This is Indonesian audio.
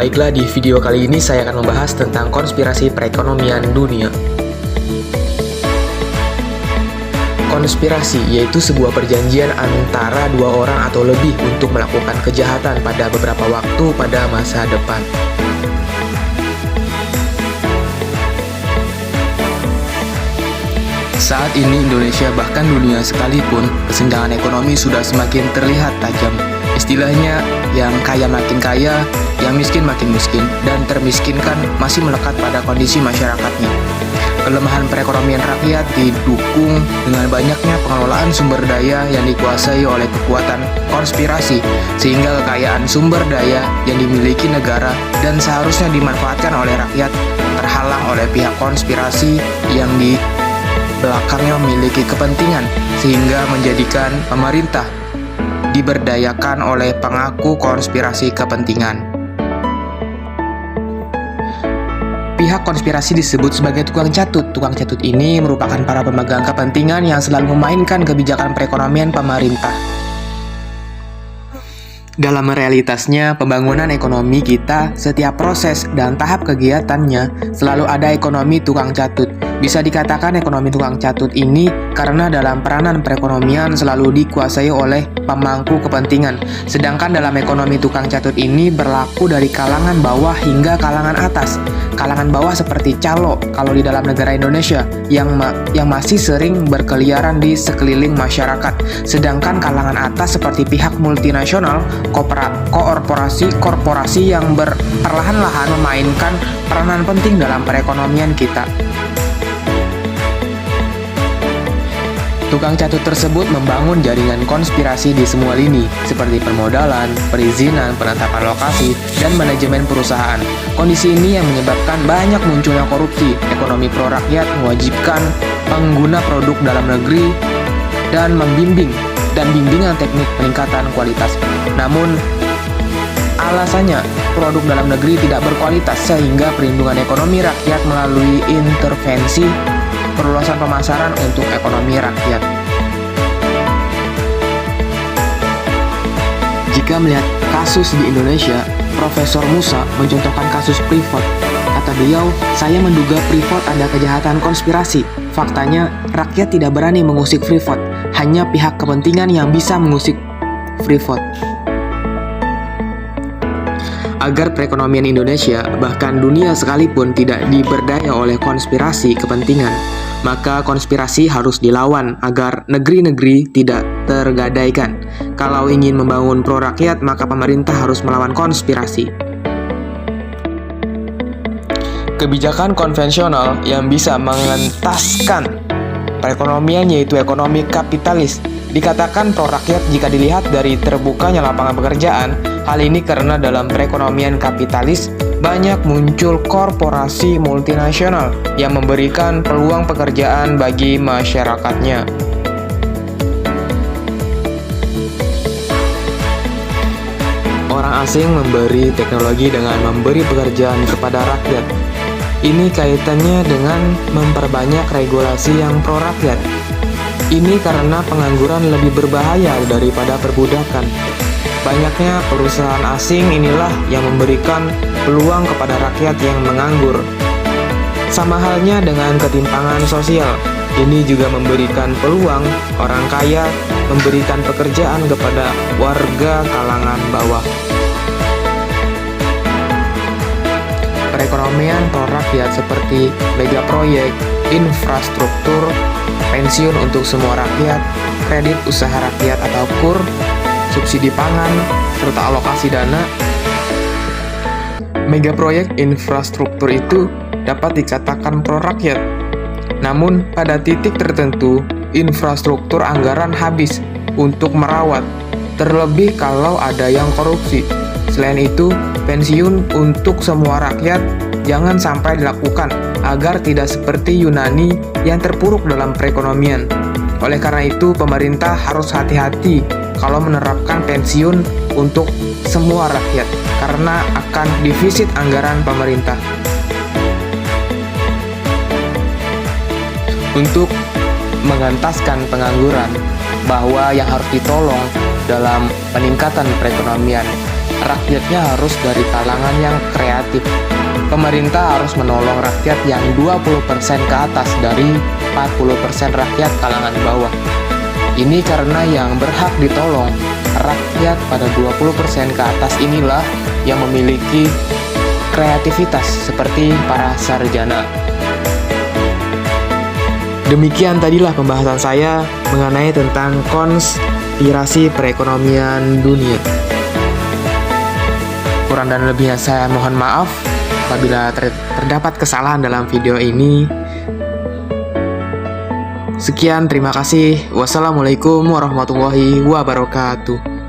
Baiklah, di video kali ini saya akan membahas tentang konspirasi perekonomian dunia. Konspirasi yaitu sebuah perjanjian antara dua orang atau lebih untuk melakukan kejahatan pada beberapa waktu pada masa depan. Saat ini Indonesia bahkan dunia sekalipun, kesenjangan ekonomi sudah semakin terlihat tajam. Istilahnya, yang kaya makin kaya, yang miskin makin miskin, dan termiskinkan masih melekat pada kondisi masyarakatnya. Kelemahan perekonomian rakyat didukung dengan banyaknya pengelolaan sumber daya yang dikuasai oleh kekuatan konspirasi, sehingga kekayaan sumber daya yang dimiliki negara dan seharusnya dimanfaatkan oleh rakyat terhalang oleh pihak konspirasi yang di belakangnya memiliki kepentingan, sehingga menjadikan pemerintah diberdayakan oleh pengaku konspirasi kepentingan. Pihak konspirasi disebut sebagai tukang catut. Tukang catut ini merupakan para pemegang kepentingan yang selalu memainkan kebijakan perekonomian pemerintah. Dalam realitasnya, pembangunan ekonomi kita, setiap proses dan tahap kegiatannya selalu ada ekonomi tukang catut. Bisa dikatakan ekonomi tukang catut ini karena dalam peranan perekonomian selalu dikuasai oleh pemangku kepentingan. Sedangkan dalam ekonomi tukang catut ini berlaku dari kalangan bawah hingga kalangan atas. Kalangan bawah seperti calo kalau di dalam negara Indonesia yang masih sering berkeliaran di sekeliling masyarakat. Sedangkan kalangan atas seperti pihak multinasional, korporasi yang perlahan-lahan memainkan peranan penting dalam perekonomian kita. Tukang catut tersebut membangun jaringan konspirasi di semua lini, seperti permodalan, perizinan, penetapan lokasi, dan manajemen perusahaan. Kondisi ini yang menyebabkan banyak munculnya korupsi. Ekonomi pro rakyat mewajibkan pengguna produk dalam negeri dan bimbingan teknik peningkatan kualitas. Namun, alasannya produk dalam negeri tidak berkualitas, sehingga perlindungan ekonomi rakyat melalui intervensi perluasan pemasaran untuk ekonomi rakyat. Jika melihat kasus di Indonesia, Profesor Musa mencontohkan kasus Freeport. Kata beliau, saya menduga Freeport ada kejahatan konspirasi. Faktanya, rakyat tidak berani mengusik Freeport. Hanya pihak kepentingan yang bisa mengusik Freeport. Agar perekonomian Indonesia, bahkan dunia sekalipun tidak diberdaya oleh konspirasi kepentingan, maka konspirasi harus dilawan agar negeri-negeri tidak tergadaikan. Kalau ingin membangun pro rakyat, maka pemerintah harus melawan konspirasi. Kebijakan konvensional yang bisa mengentaskan perekonomian yaitu ekonomi kapitalis. Dikatakan pro rakyat jika dilihat dari terbukanya lapangan pekerjaan. Hal ini karena dalam perekonomian kapitalis banyak muncul korporasi multinasional yang memberikan peluang pekerjaan bagi masyarakatnya. Orang asing memberi teknologi dengan memberi pekerjaan kepada rakyat. Ini kaitannya dengan memperbanyak regulasi yang pro rakyat. Ini karena pengangguran lebih berbahaya daripada perbudakan. Banyaknya perusahaan asing inilah yang memberikan peluang kepada rakyat yang menganggur. Sama halnya dengan ketimpangan sosial. Ini juga memberikan peluang orang kaya memberikan pekerjaan kepada warga kalangan bawah. Perekonomian pro rakyat seperti megaproyek, infrastruktur, pensiun untuk semua rakyat, kredit usaha rakyat atau KUR, subsidi pangan, serta alokasi dana. Megaproyek infrastruktur itu dapat dikatakan pro rakyat. Namun, pada titik tertentu, infrastruktur anggaran habis untuk merawat, terlebih kalau ada yang korupsi. Selain itu, pensiun untuk semua rakyat jangan sampai dilakukan agar tidak seperti Yunani yang terpuruk dalam perekonomian. Oleh karena itu, pemerintah harus hati-hati kalau menerapkan pensiun untuk semua rakyat, karena akan defisit anggaran pemerintah. Untuk mengentaskan pengangguran, bahwa yang harus ditolong dalam peningkatan perekonomian rakyatnya harus dari kalangan yang kreatif. Pemerintah harus menolong rakyat yang 20% ke atas dari 40% rakyat kalangan bawah. Ini karena yang berhak ditolong, rakyat pada 20% ke atas inilah yang memiliki kreativitas seperti para sarjana. Demikian tadilah pembahasan saya mengenai tentang konspirasi perekonomian dunia. Kurang dan lebihnya saya mohon maaf apabila terdapat kesalahan dalam video ini. Sekian, terima kasih. Wassalamualaikum warahmatullahi wabarakatuh.